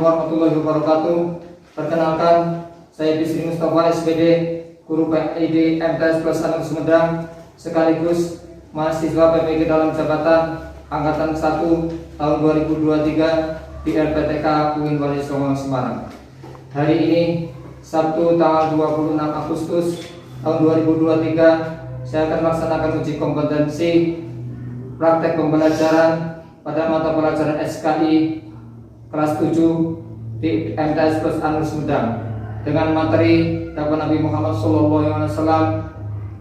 warahmatullahi wabarakatuh. Perkenalkan, saya Bisri Mustafa SPD, Guru PID MTS Plus Anak Sumedang, sekaligus mahasiswa PPG dalam jabatan Angkatan 1 tahun 2023 di LPTK UIN Wali Songo Semarang. Hari ini Sabtu tanggal 26 Agustus tahun 2023, saya akan melaksanakan uji kompetensi praktek pembelajaran pada mata pelajaran SKI kelas 7 di MTS Plus Anak Sumedang dengan materi dakwah Nabi Muhammad SAW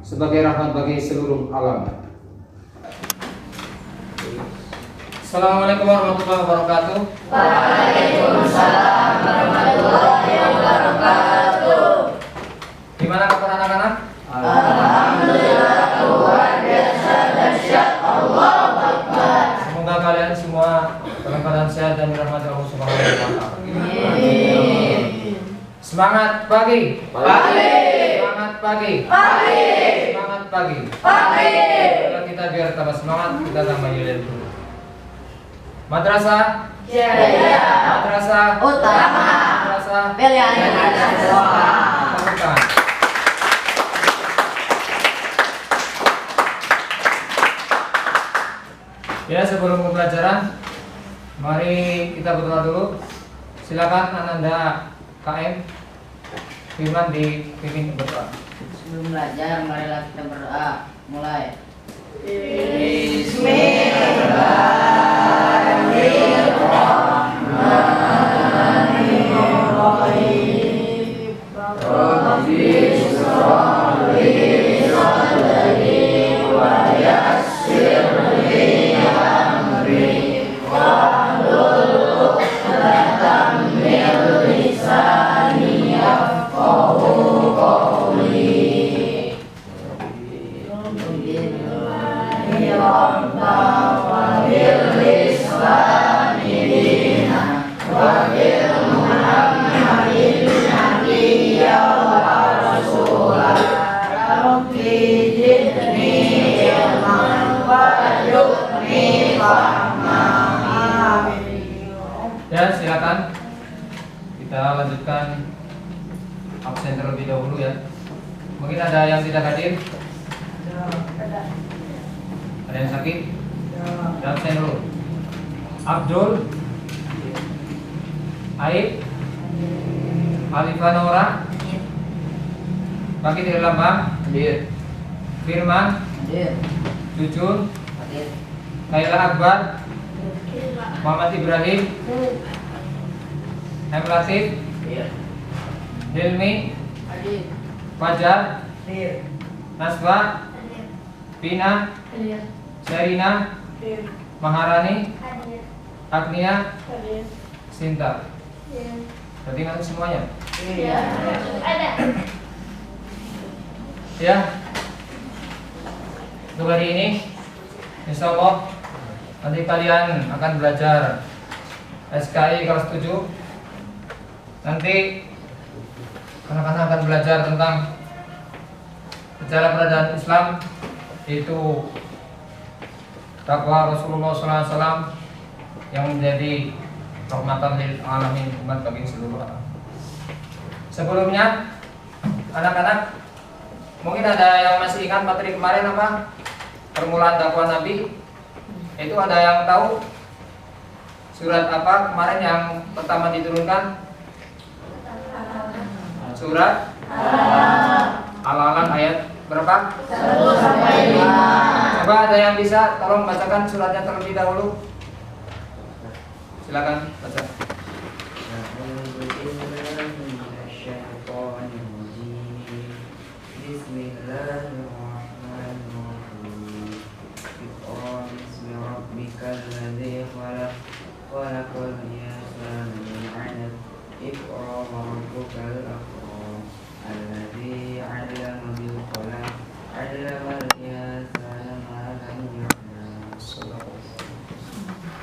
sebagai rahmat bagi seluruh alam. Assalamualaikum warahmatullahi wabarakatuh. Waalaikumsalam warahmatullahi wabarakatuh. Gimana kabar anak-anak? Alhamdulillah, luar biasa dahsyat. Allahu Akbar. Semoga kalian semua dalam keadaan sehat dan dirahmati Allah Subhanahu wa taala. Amin. Semangat pagi. Pagi. Semangat pagi. Pagi. Semangat pagi. Pagi. Kalau kita biar tambah semangat, kita tambah yel dulu. Madrasah Jaya. Madrasah Utama. Madrasah Pilihan Jawa. Bukan. Ya, sebelum pembelajaran, mari kita berdoa dulu. Silakan Ananda KM Firman dipimpin berdoa. Sebelum belajar, marilah kita berdoa. Mulai. Ya, silakan kita lanjutkan absen terlebih dahulu ya. Mungkin ada yang tidak hadir? Ada yang sakit? Ya, absen dulu. Abdul, Aib, Alifah Nora, Bagi dari Lambang, Firman, Hadir. Jujun, Hadir. Kaila Akbar, Muhammad Ibrahim, M. Latif, Hilmi, Hadir. Fajar, Hadir. Naswa, Pina, Sherina, Maharani, Agnia, Sinta. Berarti ngasih semuanya? Ya. Untuk hari ini, insya Allah nanti kalian akan belajar SKI kelas 7. Nanti anak-anak akan belajar tentang sejarah peradaan Islam, yaitu dakwah Rasulullah SAW yang menjadi rahmatan lil alamin, umat bagi seluruh alam. Sebelumnya, anak-anak mungkin ada yang masih ingat materi kemarin apa? Permulaan dakwah Nabi. Itu ada yang tahu surat apa kemarin yang pertama diturunkan? Surat Al-Alaq ayat berapa? 1 sampai 5. Coba ada yang bisa tolong bacakan suratnya terlebih dahulu. Silakan baca.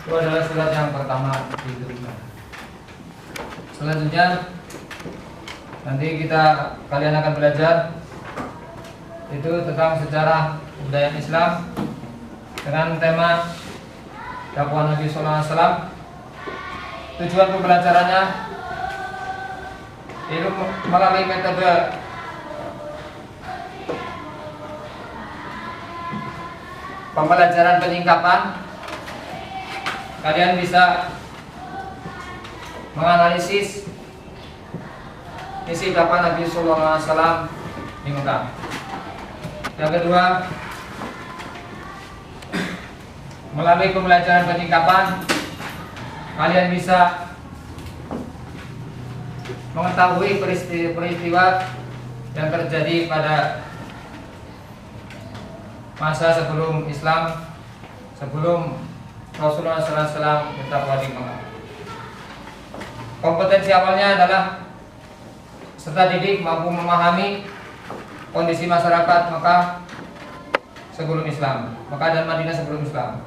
Itu adalah surat yang pertama diturunkan. Selanjutnya nanti kalian akan belajar itu tentang sejarah budaya Islam dengan tema dakwah Nabi SAW tujuan pembelajarannya yaitu melalui metode pembelajaran penyingkapan. Kalian bisa menganalisis misi dakwah Nabi Sallallahu Alaihi Wasallam di Mekah. Yang kedua, melalui pembelajaran penyingkapan, kalian bisa mengetahui peristiwa yang terjadi pada masa sebelum Islam, sebelum Rasulullah SAW berdakwah di Mekah. Kompetensi awalnya adalah peserta didik mampu memahami kondisi masyarakat Mekah sebelum Islam, Mekah dan Madinah sebelum Islam.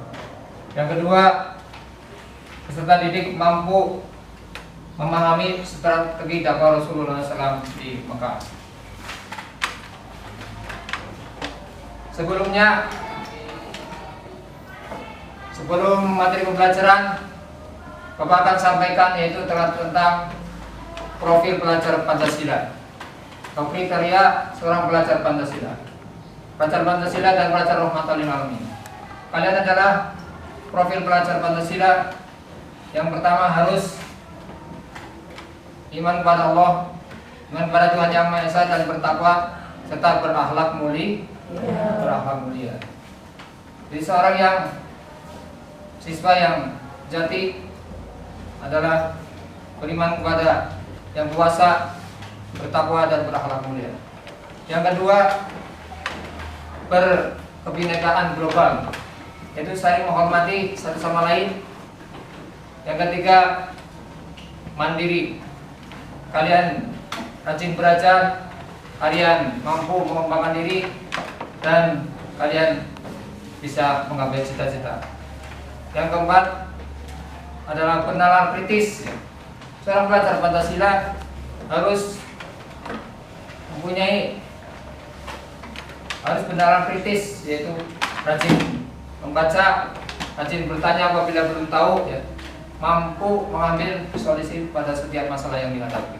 Yang kedua, peserta didik mampu memahami strategi dakwah Rasulullah SAW di Mekah. Sebelum materi pembelajaran, Bapak akan sampaikan yaitu tentang profil pelajar Pancasila, kriteria seorang pelajar Pancasila, dan pelajar rahmatan lil alamin. Kalian adalah profil pelajar Pancasila. Yang pertama harus iman kepada Allah, iman kepada Tuhan Yang Maha Esa dan bertakwa serta berakhlak mulia. Jadi seorang yang siswa yang jati adalah beriman kepada Yang Kuasa, bertakwa dan berakhlak mulia. Yang kedua, berkebinekaan global, yaitu saling menghormati satu sama lain. Yang ketiga, mandiri. Kalian rajin belajar, kalian mampu mengembangkan diri, dan kalian bisa menggapai cita-cita. Yang keempat adalah bernalar kritis. Seorang pelajar Pancasila harus bernalar kritis, yaitu rajin membaca, rajin bertanya apabila belum tahu, ya, mampu mengambil solusi pada setiap masalah yang dihadapi.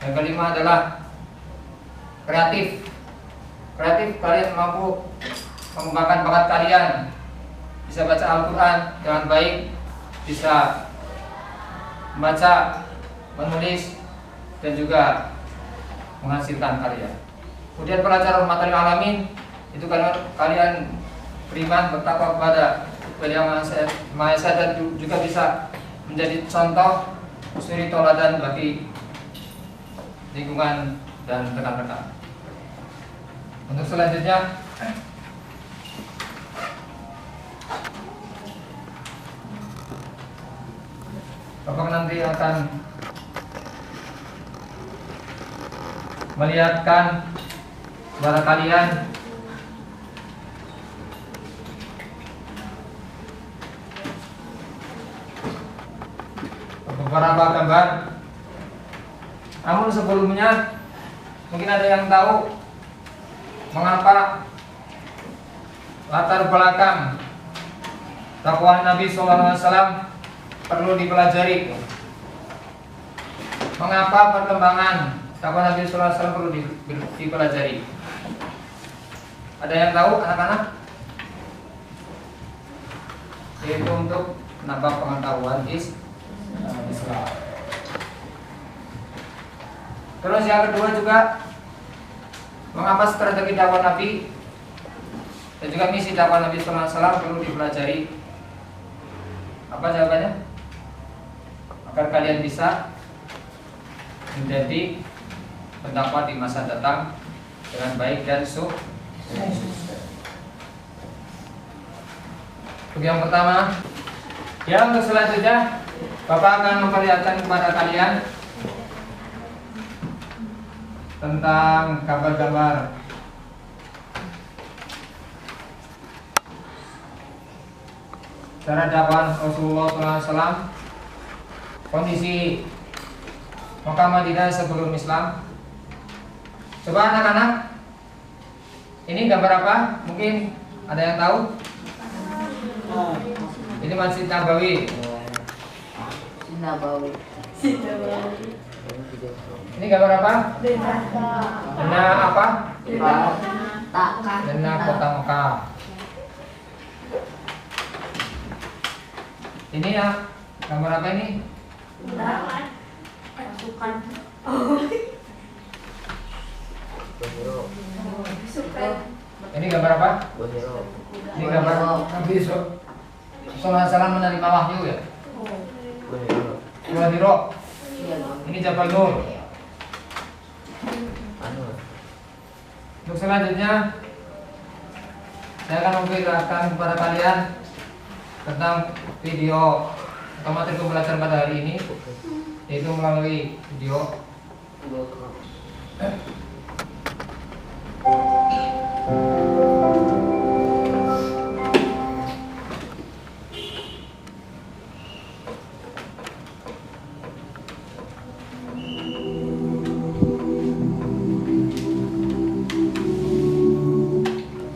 Yang kelima adalah kreatif. Kalian mampu mengembangkan bakat kalian, bisa baca Al-Quran dengan baik, bisa membaca, menulis, dan juga menghasilkan karya. Kemudian pelajar rahmatan lil alamin, itu kalian beriman, bertakwa kepada Yang Maha Esa dan juga bisa menjadi contoh suri toladan bagi lingkungan dan rekan-rekan. Untuk selanjutnya, Bapak nanti akan melihatkan kepada kalian beberapa gambar. Namun sebelumnya mungkin ada yang tahu mengapa latar belakang dakwah Nabi SAW perlu dipelajari. Mengapa perkembangan dakwah Nabi SAW perlu dipelajari? Ada yang tahu, anak-anak? Yaitu untuk menambah pengetahuan Islam. Terus yang kedua juga, mengapa strategi dakwah Nabi dan juga misi dakwah Nabi SAW perlu dipelajari? Apa jawabannya? Agar kalian bisa menjadi pendakwah di masa datang dengan baik dan sukses. Untuk yang pertama, yang untuk selanjutnya Bapak akan memperlihatkan kepada kalian tentang gambar-gambar cara dakwah Rasulullah SAW, kondisi Mekah Madinah sebelum Islam. Coba anak-anak, ini gambar apa? Mungkin ada yang tahu? Ini Masjid Nabawi. Sinabawi. Ini gambar apa? Dena apa? Taka. Dena kota Mekah. Ini ya, gambar apa ini? Ini gambar apa? Ini gambar Nabi Yusuf Sallallahu Alaihi Wasallam menerima wahyu ya. Gua Hiro. Ini Jabal Nur. Untuk selanjutnya saya akan memperlihatkan kepada kalian tentang video atau materi pembelajaran pada hari ini, yaitu melalui video.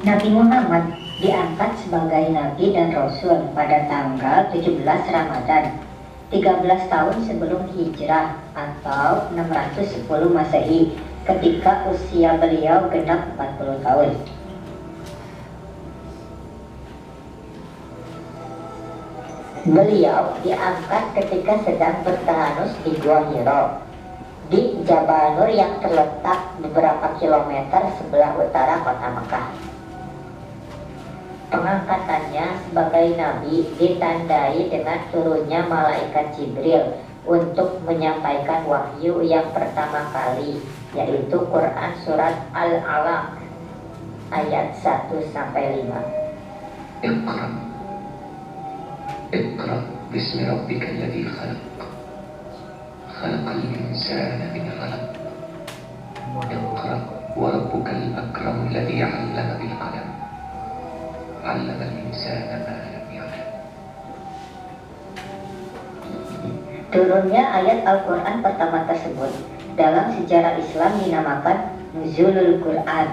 Nabi Muhammad diangkat sebagai Nabi dan Rasul pada tanggal 17 Ramadan 13 tahun sebelum hijrah atau 610 Masehi ketika usia beliau genap 40 tahun. Beliau diangkat ketika sedang bertahanus di Gua Hiro di Jabal Nur yang terletak beberapa kilometer sebelah utara kota Mekah. Pengangkatannya sebagai nabi ditandai dengan turunnya malaikat Jibril untuk menyampaikan wahyu yang pertama kali, yaitu Quran surat Al-Alaq ayat 1 sampai 5. Iqra Iqra bismi rabbika alladhi khalaq khalaqal insana min 'alaq Iqra wa rabbukal akram alladhi 'allama bil qalam 'allama al insana ma lam ya'lam. Turunnya ayat Al-Quran pertama tersebut dalam sejarah Islam dinamakan Nuzulul Quran.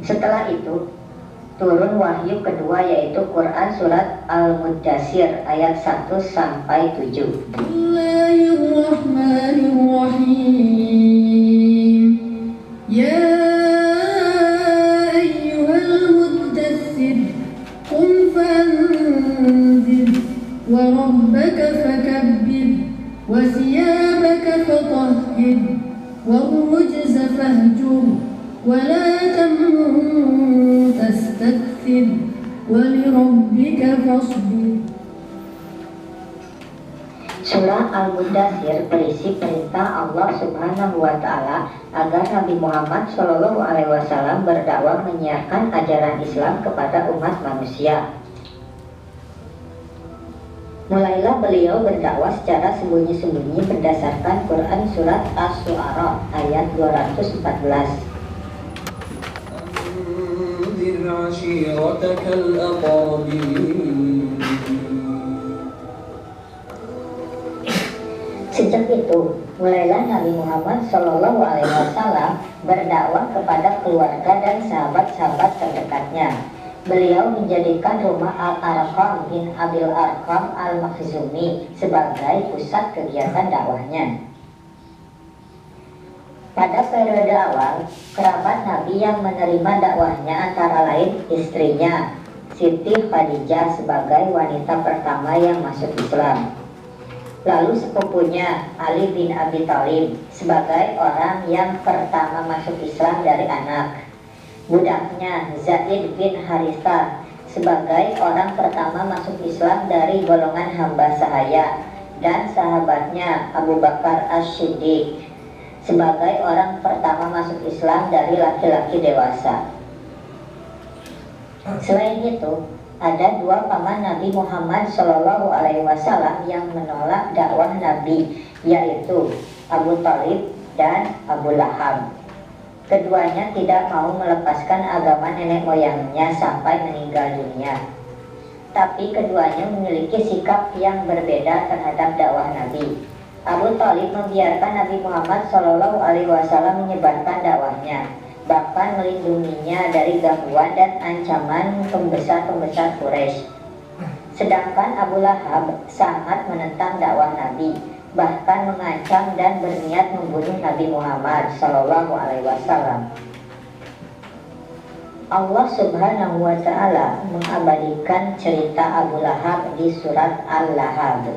Setelah itu turun wahyu kedua, yaitu Quran surat Al-Muddatsir ayat 1 sampai 7. Bismillahirrahmanirrahim. Ya ayyuhal muddatsir qum fanzir wa rabbaka fakabbir wa thiyabaka fatahhir war-rujza fahjur wa la tamnun tastakthir wa lirabbika fasbir. Surah Al-Muddatsir berisi perintah Allah Subhanahu wa Ta'ala agar Nabi Muhammad SAW berdakwah menyiarkan ajaran Islam kepada umat manusia. Mulailah beliau berdakwah secara sembunyi-sembunyi berdasarkan Quran surat Asy-Syu'ara ayat 214. أنذر عشيرتك الأقربين. Sejak itu, mulailah Nabi Muhammad SAW berdakwah kepada keluarga dan sahabat-sahabat terdekatnya. Beliau menjadikan rumah Al-Arqam bin Abil Arqam Al-Makhzumi sebagai pusat kegiatan dakwahnya. Pada periode awal, kerabat Nabi yang menerima dakwahnya antara lain istrinya, Siti Khadijah sebagai wanita pertama yang masuk Islam. Lalu sepupunya Ali bin Abi Thalib sebagai orang yang pertama masuk Islam dari anak. Budaknya Zaid bin Haritha sebagai orang pertama masuk Islam dari golongan hamba sahaya. Dan sahabatnya Abu Bakar As-Siddiq sebagai orang pertama masuk Islam dari laki-laki dewasa. Selain itu, ada dua paman Nabi Muhammad SAW yang menolak dakwah Nabi, yaitu Abu Thalib dan Abu Lahab. Keduanya tidak mau melepaskan agama nenek moyangnya sampai meninggal dunia. Tapi keduanya memiliki sikap yang berbeda terhadap dakwah Nabi. Abu Thalib membiarkan Nabi Muhammad SAW menyebarkan dakwahnya, bahkan melindunginya dari gangguan dan ancaman pembesar-pembesar Quraisy. Sedangkan Abu Lahab sangat menentang dakwah Nabi, bahkan mengancam dan berniat membunuh Nabi Muhammad SAW. Allah Subhanahu wa Ta'ala mengabadikan cerita Abu Lahab di surat Al-Lahab.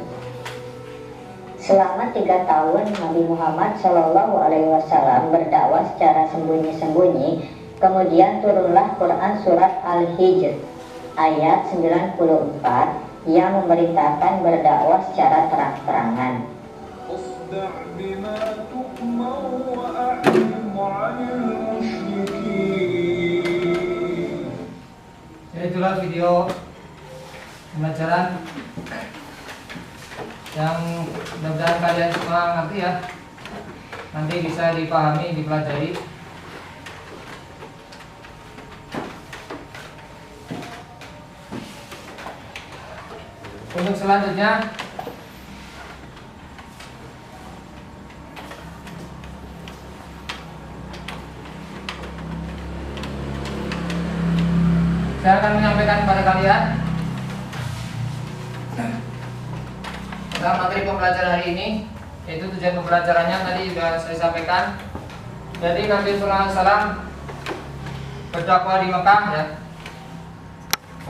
Selama 3 tahun Nabi Muhammad SAW berdakwah secara sembunyi-sembunyi. Kemudian turunlah Quran surat Al-Hijr ayat 94 yang memerintahkan berdakwah secara terang-terangan. Jadi itulah video pembelajaran yang mudah-mudahan kalian semua ngerti ya, nanti bisa dipahami, dipelajari. Untuk selanjutnya saya akan menyampaikan kepada kalian dalam materi pembelajaran hari ini, yaitu tujuan pembelajarannya tadi sudah saya sampaikan. Jadi Nabi Sallallahu Alaihi Wasallam berdakwah di Mekah ya,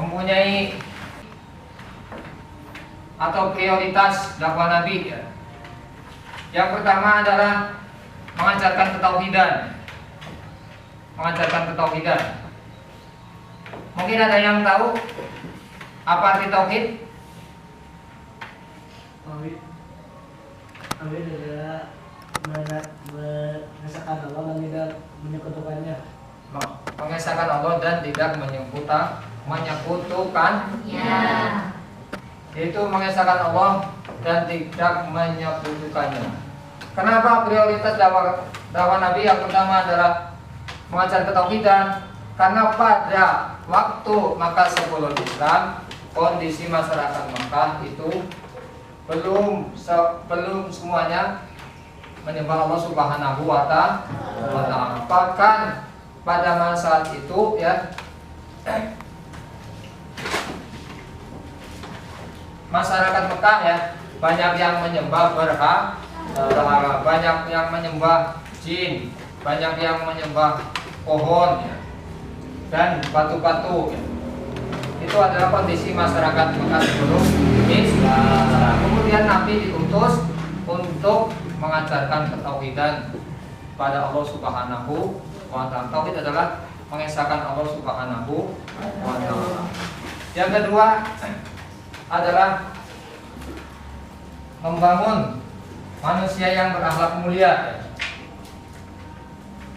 mempunyai atau prioritas dakwah Nabi ya. Yang pertama adalah mengajarkan ketauhidan. Mungkin ada yang tahu apa arti tauhid? Tauhid adalah mengesahkan Allah dan tidak menyekutukannya. Mengesahkan Allah dan tidak menyekutukannya. Yaitu mengesahkan Allah dan tidak menyekutukannya. Kenapa prioritas dakwah Nabi yang pertama adalah mengajar ketauhidan? Karena pada waktu Makkah sebelum Islam, kondisi masyarakat Makkah itu belum semuanya menyembah Allah Subhanahu wa Ta'ala. Bahkan pada masa itu ya, masyarakat Mekah ya, banyak yang menyembah berhala, banyak yang menyembah jin, banyak yang menyembah pohon ya, dan batu-batu ya. Itu adalah kondisi masyarakat Mekah sebelum Islam. Kemudian Nabi diutus untuk mengajarkan ketauhidan pada Allah Subhanahu wa Ta'ala. Tauhid adalah mengesahkan Allah Subhanahu wa Ta'ala. Yang kedua adalah membangun manusia yang berakhlak mulia.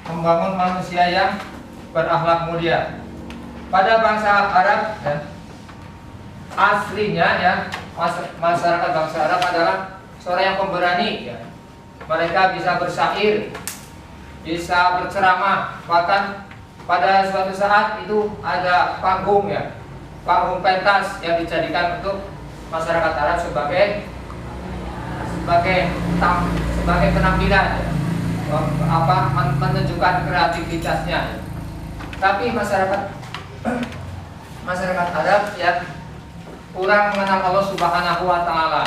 Membangun manusia yang berakhlak mulia. Pada bangsa Arab ya, aslinya ya, masyarakat bangsa Arab adalah seorang yang pemberani ya. Mereka bisa bersyair, bisa berceramah, bahkan pada suatu saat itu ada panggung ya, panggung pentas yang dijadikan untuk masyarakat Arab sebagai penampilan ya, menunjukkan kreativitasnya. Tapi masyarakat Arab ya kurang mengenal Allah Subhanahu wa Ta'ala.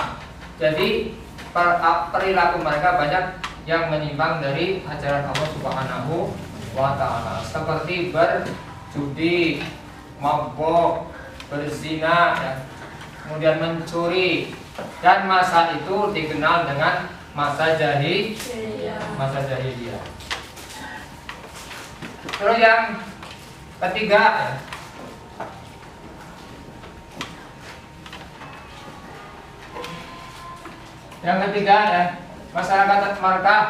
Jadi perilaku mereka banyak yang menyimpang dari ajaran Allah Subhanahu wa Ta'ala, seperti berjudi, mabok, berzina ya, kemudian mencuri, dan masa itu dikenal dengan masa jahiliyah. Terus yang ketiga ya, masyarakat Makkah.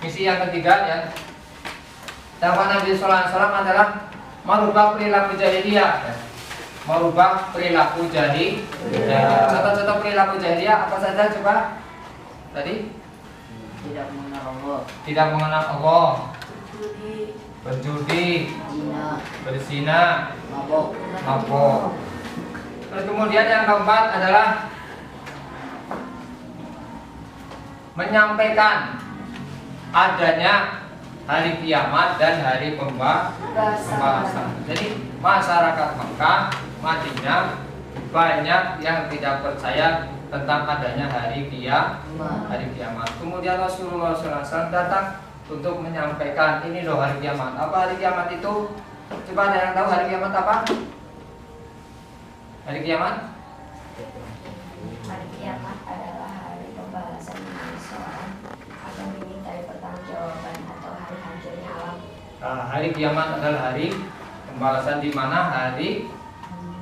Misi yang ketiga ya, dakwah Nabi Sallallahu Alaihi Wasallam adalah merubah perilaku jahiliyah ya. Merubah perilaku jahiliyah. Contoh-contoh perilaku jahiliyah apa saja coba? Tadi Tidak mengenal Allah, tidak mengenal Allah, berjudi, berzina, mabok. Terus kemudian yang keempat adalah menyampaikan adanya hari kiamat dan hari pembahasan. Jadi masyarakat Mekah, Madinah banyak yang tidak percaya tentang adanya hari kiamat. Kemudian Rasulullah SAW datang untuk menyampaikan ini loh hari kiamat. Apa hari kiamat itu? Coba ada yang tahu hari kiamat apa? Hari kiamat? Hari kiamat adalah hari pembalasan bagi seorang akan dimintai pertanggungjawaban atau hari hancur alam. Nah, hari kiamat adalah hari pembalasan di mana hari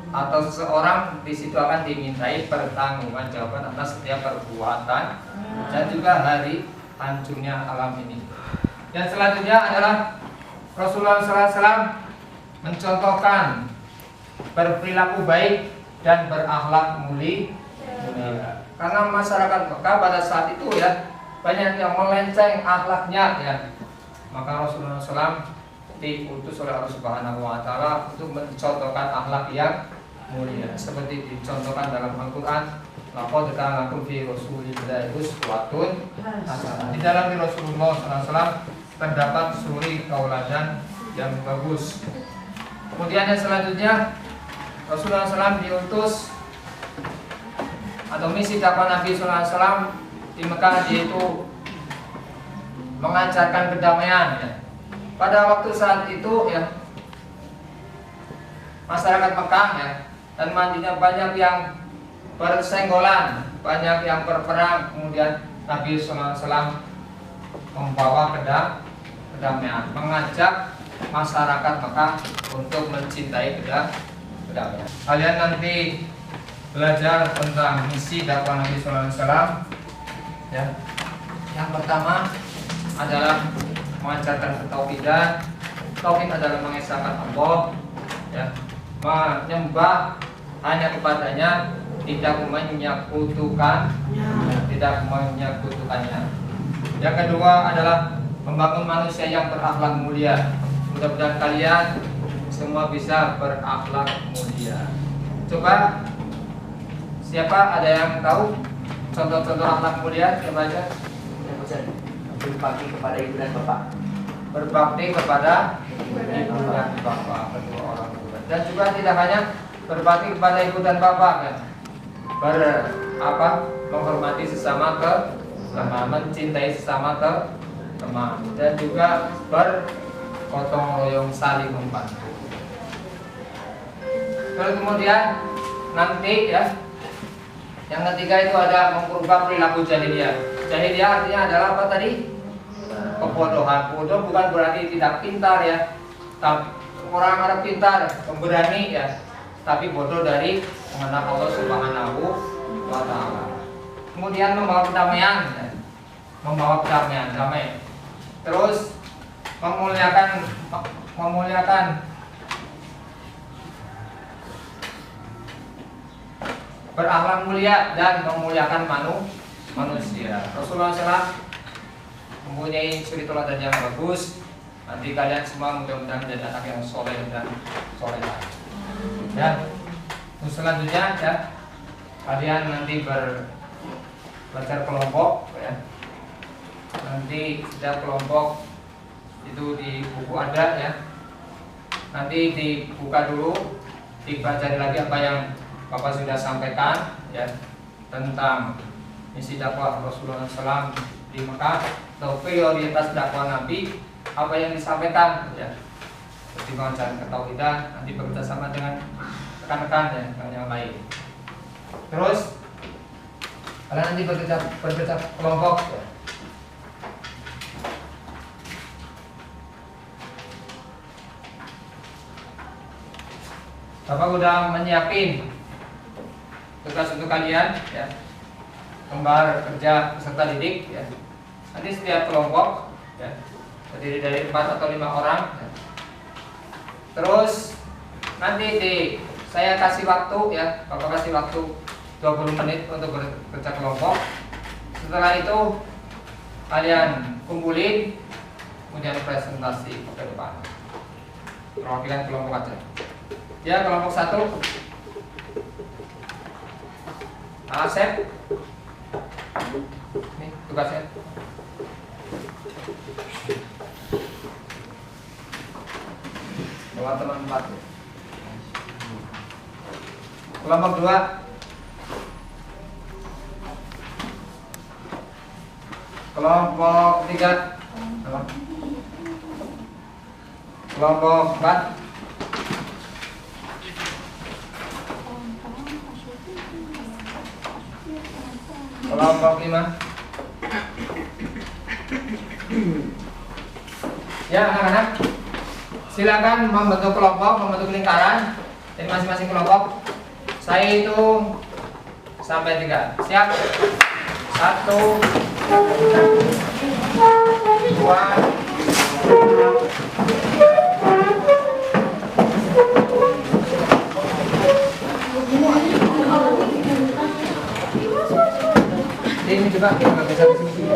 atau seseorang di situ akan dimintai pertanggungjawaban atas setiap perbuatan dan juga hari hancurnya alam ini. Dan selanjutnya adalah Rasulullah SAW mencontohkan berperilaku baik dan berakhlak mulia. Karena masyarakat Mekah pada saat itu ya banyak yang melenceng akhlaknya ya. Maka Rasulullah SAW diutus oleh Allah Subhanahu Wa Taala untuk mencontohkan akhlak yang mulia seperti dicontohkan dalam Al-Quran. Laqad kana lakum fi Rasulillahi uswatun hasanah. Di dalam Rasulullah SAW terdapat suri tauladan yang bagus. Kemudian yang selanjutnya Rasulullah SAW diutus atau misi dakwah Nabi SAW di Mekah yaitu mengajarkan kedamaian ya. Pada waktu saat itu ya masyarakat Mekah ya dan Madinah banyak yang bersenggolan, banyak yang berperang. Kemudian Nabi SAW membawa kedamaian, mengajak masyarakat Mekah untuk mencintai kedamaian. Kalian nanti belajar tentang misi dakwah Nabi SAW ya. Yang pertama adalah mengajarkan ketauhidan. Tauhid adalah mengesahkan Allah ya, menyembah hanya kepadanya, tidak menyekutukannya. Yang kedua adalah membangun manusia yang berakhlak mulia. Mudah-mudahan kalian semua bisa berakhlak mulia. Coba siapa ada yang tahu contoh-contoh akhlak mulia? Coba aja. Berbakti kepada ibu dan bapak. Berbakti kepada ibu dan bapak, kedua orang tua. Dan juga tidak hanya berbakti kepada ibu dan bapak kan. Menghormati sesama mencintai sesama dan juga bergotong royong saling membantu. Terus kemudian nanti ya yang ketiga itu ada mengubah perilaku jahiliyah. Jahiliyah artinya adalah apa tadi? Kebodohan. Bodoh bukan berarti tidak pintar ya. Orang pintar, pemberani ya. Tapi bodoh dari mengenal Allah Subhanahu wa Ta'ala. Kemudian membawa kedamaian ya. Membawa kedamaian, damai. Terus memuliakan berakhlak mulia dan memuliakan manusia. Rasulullah SAW mempunyai suri teladan yang bagus. Nanti kalian semua mudah-mudahan menjadi anak yang soleh dan solehah. Ya. Terus selanjutnya ya, kalian nanti belajar kelompok ya. Nanti setiap kelompok itu di buku ada ya. Nanti dibuka dulu, dibaca lagi apa yang Bapak sudah sampaikan ya tentang misi dakwah Rasulullah SAW di Mekah atau prioritas dakwah Nabi, apa yang disampaikan ya, seperti mengajarkan ketauhidan, nanti bekerja sama dengan rekan-rekan ya, dengan yang lain. Terus kalian nanti bekerja kelompok ya. Bapak udah menyiapin tugas untuk kalian ya, kembar kerja peserta didik ya. Nanti setiap kelompok ya terdiri dari 4 atau 5 orang ya. Terus nanti saya kasih waktu ya, Bapak kasih waktu 20 menit untuk bekerja kelompok. Setelah itu kalian kumpulin, kemudian presentasi ke depan. Perwakilan kelompok aja. Ya, kelompok 1 Asep. Nih tugasnya. Bawa teman 4. Kelompok 2. Kelompok 3. Kelompok 4. Kelompok 5. Ya anak-anak, silakan membentuk kelompok, membentuk lingkaran. Jadi masing-masing kelompok saya hitung sampai 3. Siap? 1, 2. Ini juga kita bisa di sini.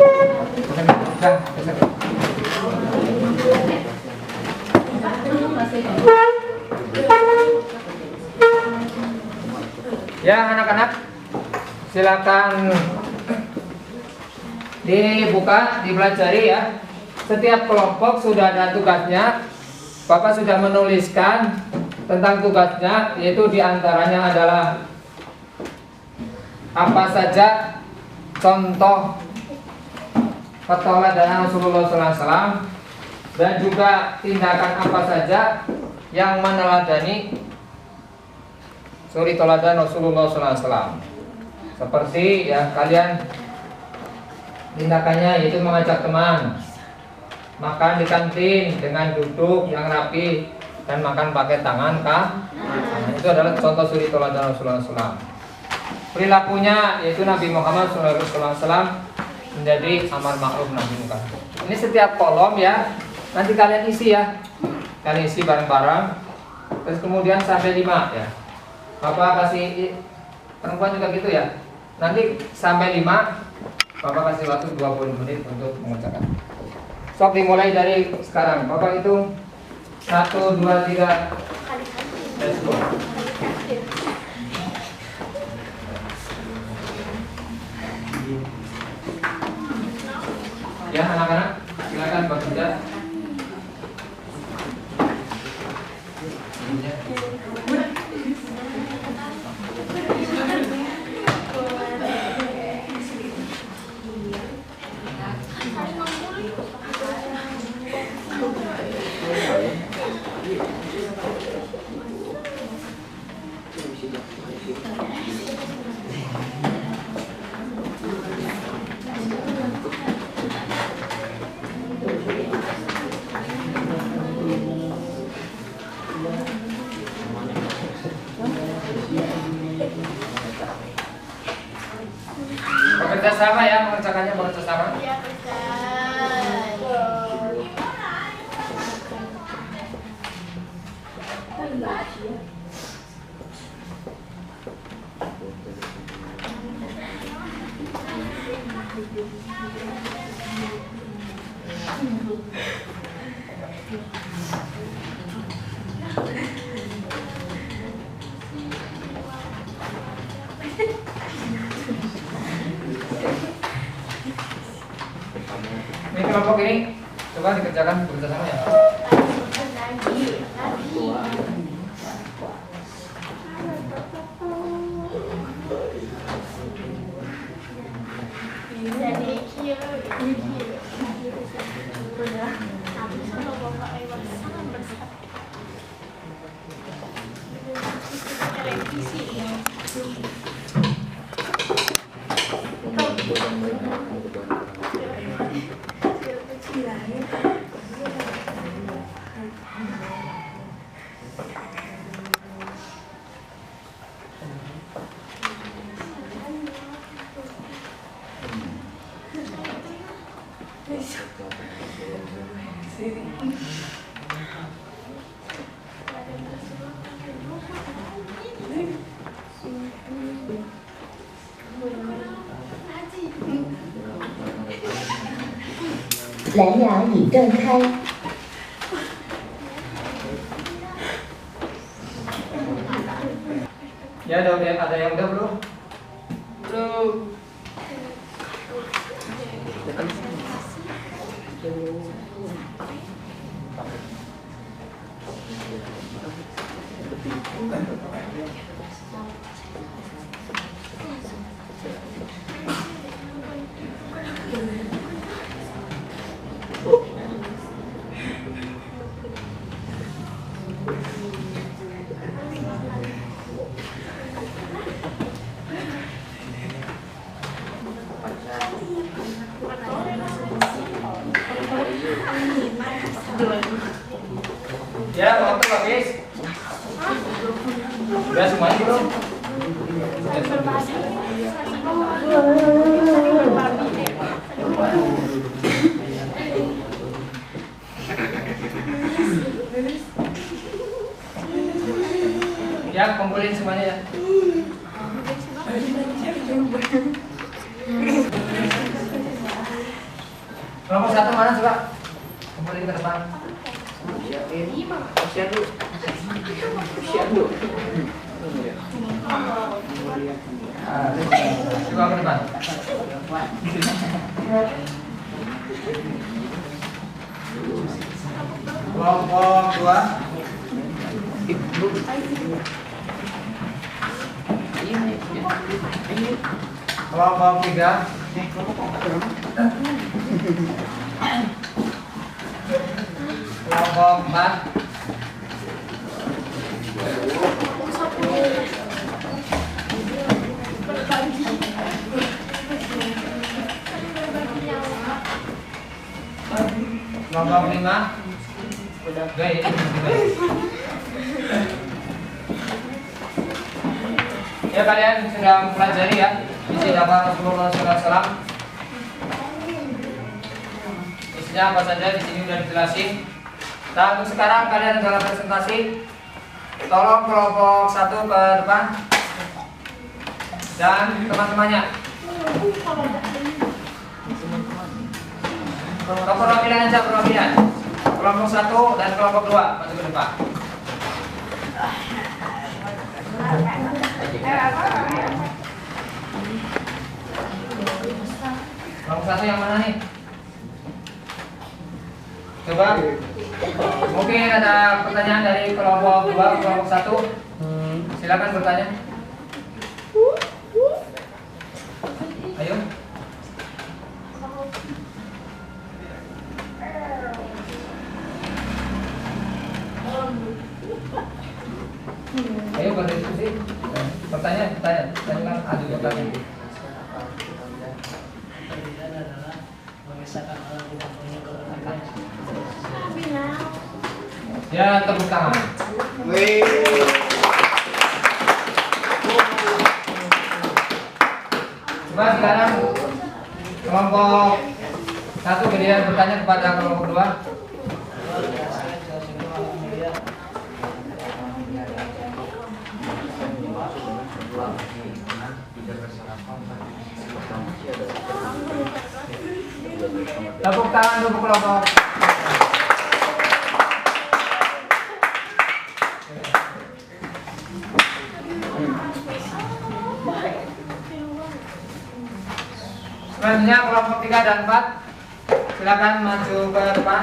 Ya anak-anak, silakan dibuka, dipelajari ya. Setiap kelompok sudah ada tugasnya. Bapak sudah menuliskan tentang tugasnya, yaitu diantaranya adalah apa saja contoh keteladanan Rasulullah SAW, dan juga tindakan apa saja yang meneladani suri teladan Rasulullah SAW. Seperti ya kalian tindakannya yaitu mengajak teman makan di kantin dengan duduk yang rapi dan makan pakai tangan kah? Nah, itu adalah contoh suri teladan Rasulullah SAW. Perilakunya yaitu Nabi Muhammad SAW menjadi amar ma'ruf nahi munkar. Ini setiap kolom ya, nanti kalian isi ya, kalian isi bareng-bareng. Terus kemudian sampai 5 ya. Bapak kasih, perempuan juga gitu ya. Nanti sampai 5, Bapak kasih waktu 20 menit untuk mengerjakan. Sok dimulai dari sekarang. Bapak hitung 1, 2, 3. Let's go. Ya anak-anak, silakan bekerja. Bekerja sama ya, mengerjakannya bekerja sama. Ini kelompok ini coba dikerjakan bekerja sama ya.蓝牙已断开。 Ya ada yang udah belum? Belum. Ya, waktu habis. Udah semuanya belum? Ya, kumpulin semuanya ya. Kelompok 1 mana coba? Kumpulin ke depan. Siap dulu. Siap dulu. Coba ke depan. Kelompok 2. Kelompok 3. Kelompok 4. Kelompok 5. Baik. Ya, kalian sudah mempelajari ya isi dakwah Rasulullah SAW. Isinya apa saja di sini sudah dijelasin. Nah, untuk sekarang kalian adalah presentasi. Tolong kelompok 1 ke depan dan teman-temannya. Perwakilan aja, perwakilan. Kelompok 1 dan kelompok 2 maju ke depan. Kelompok 1 yang mana nih? Coba. Mungkin ada pertanyaan dari kelompok 2, kelompok 1. Silakan bertanya. Ayo. Ayo berdiskusi. Pertanyaan. Tanyakan adu pertanyaan. Pendidikan adalah memisahkan orang tidak punya keberanian. Ya, tepuk tangan. Coba sekarang kelompok 1 kemudian bertanya kepada kelompok 2. Tepuk tangan untuk kelompok. Selanjutnya kelompok 3 dan 4. Silakan maju ke depan.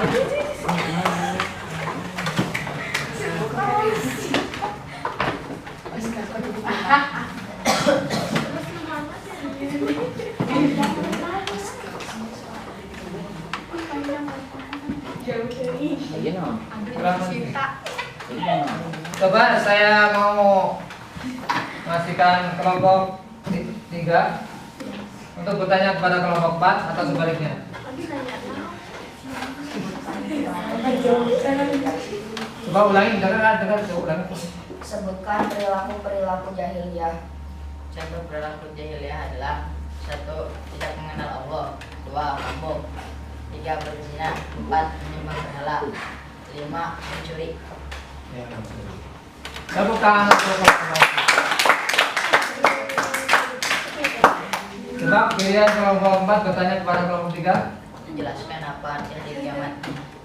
Coba saya mau ngasihkan kelompok 3 untuk bertanya kepada kelompok 4 atau sebaliknya. Coba ulangi, dengar, ulangi. Sebutkan perilaku jahiliyah. Contoh perilaku jahiliyah adalah 1. Tidak mengenal Allah. 2. Mabuk. 3. Berzina. 4. Menyembah berhala. 5. Mencuri. Tepuk tangan untuk kelompok. Coba pilihan kelompok 4 bertanya kepada kelompok 3. Menjelaskan apa arti hari kiamat.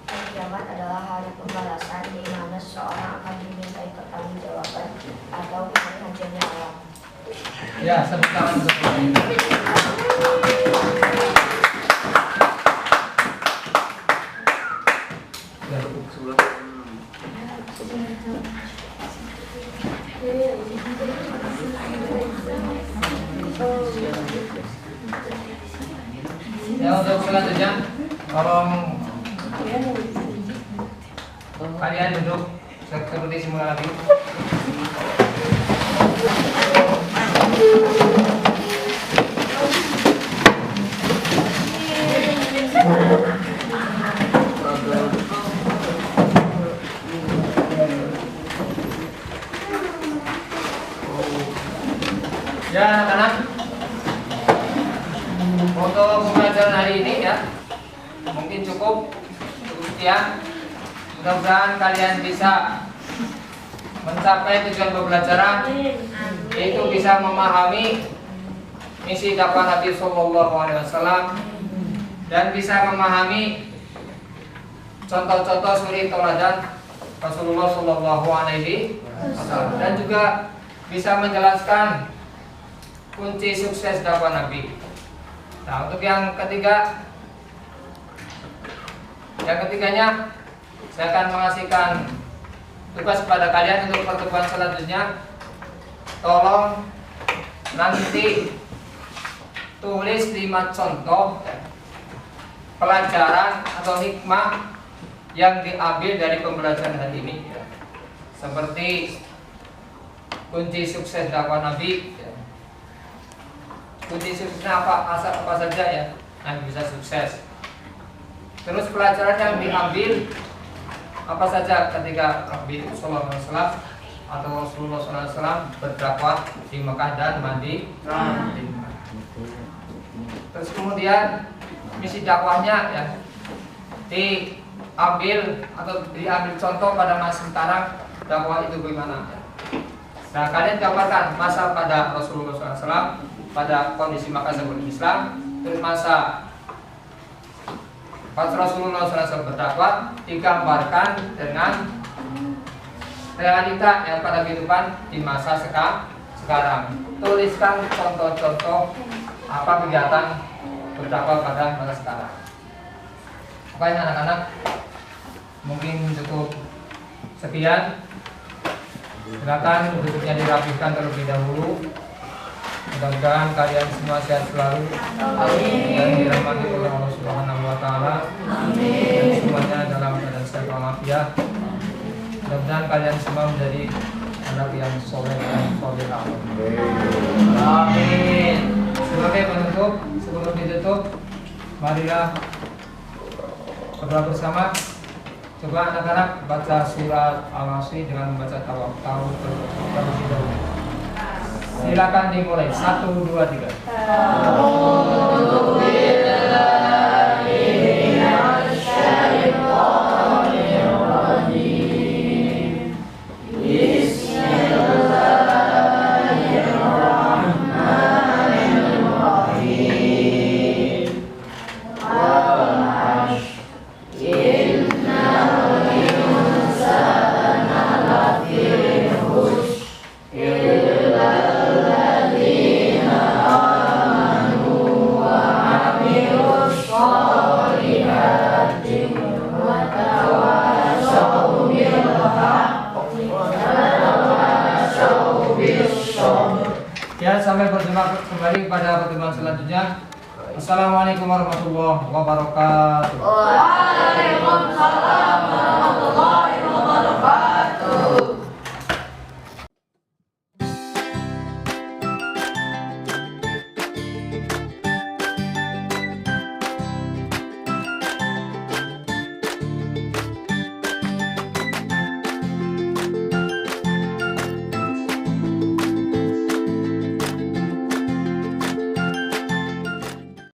Hari kiamat adalah hari pembalasan di mana seseorang akan dimintai pertanggungjawaban atau hari hancurnya alam. Ya, tepuk tangan untuk kelompok 3. Ya, untuk selanjutnya tolong kalian duduk seperti semula lagi. Ya anak-anak, untuk pembelajaran hari ini ya mungkin cukup sekian. Mudah-mudahan kalian bisa mencapai tujuan pembelajaran, yaitu bisa memahami misi dakwah Nabi Sallallahu Alaihi Wasallam dan bisa memahami contoh-contoh suri tauladan Rasulullah Sallallahu Alaihi Wasallam dan juga bisa menjelaskan kunci sukses dakwah Nabi. Nah, untuk yang ketiganya saya akan mengasihkan tugas kepada kalian untuk pertemuan selanjutnya. Tolong nanti tulis 5 contoh pelajaran atau hikmah yang diambil dari pembelajaran hari ini, seperti kunci sukses dakwah Nabi. Kunci suksesnya apa saja ya yang bisa sukses. Terus pelajaran yang diambil apa saja ketika Nabi Sallallahu Alaihi Wasallam atau Rasulullah Sallallahu Alaihi Wasallam berdakwah di Mekah dan Madinah. Terus kemudian misi dakwahnya ya diambil contoh pada masa sekarang dakwah itu bagaimana. Nah, kalian gambarkan masa pada Rasulullah SAW pada kondisi Makkah sebelum Islam, terus masa pas Rasulullah SAW berdakwah digambarkan dengan realita yang pada kehidupan di masa sekarang. Tuliskan contoh-contoh apa kegiatan berdakwah pada masa sekarang. Oke anak-anak, mungkin cukup sekian. Silakan duduknya dirapikan terlebih dahulu. Mudah-mudahan kalian semua sehat selalu dan dirahmati oleh Allah Subhanahu wa taala. Dan semuanya dalam keadaan sehat walafiat. Mudah-mudahan kalian semua menjadi anak yang soleh dan solehah. Amin. Sebagai penutup, sebelum ditutup, marilah berdoa bersama. Coba anak-anak baca surat Al-Asr dengan membaca tawaf terlebih dahulu. Silakan dimulai. 1, 2, 3. Ya, sampai berjumpa kembali pada pertemuan selanjutnya. Assalamualaikum warahmatullahi wabarakatuh.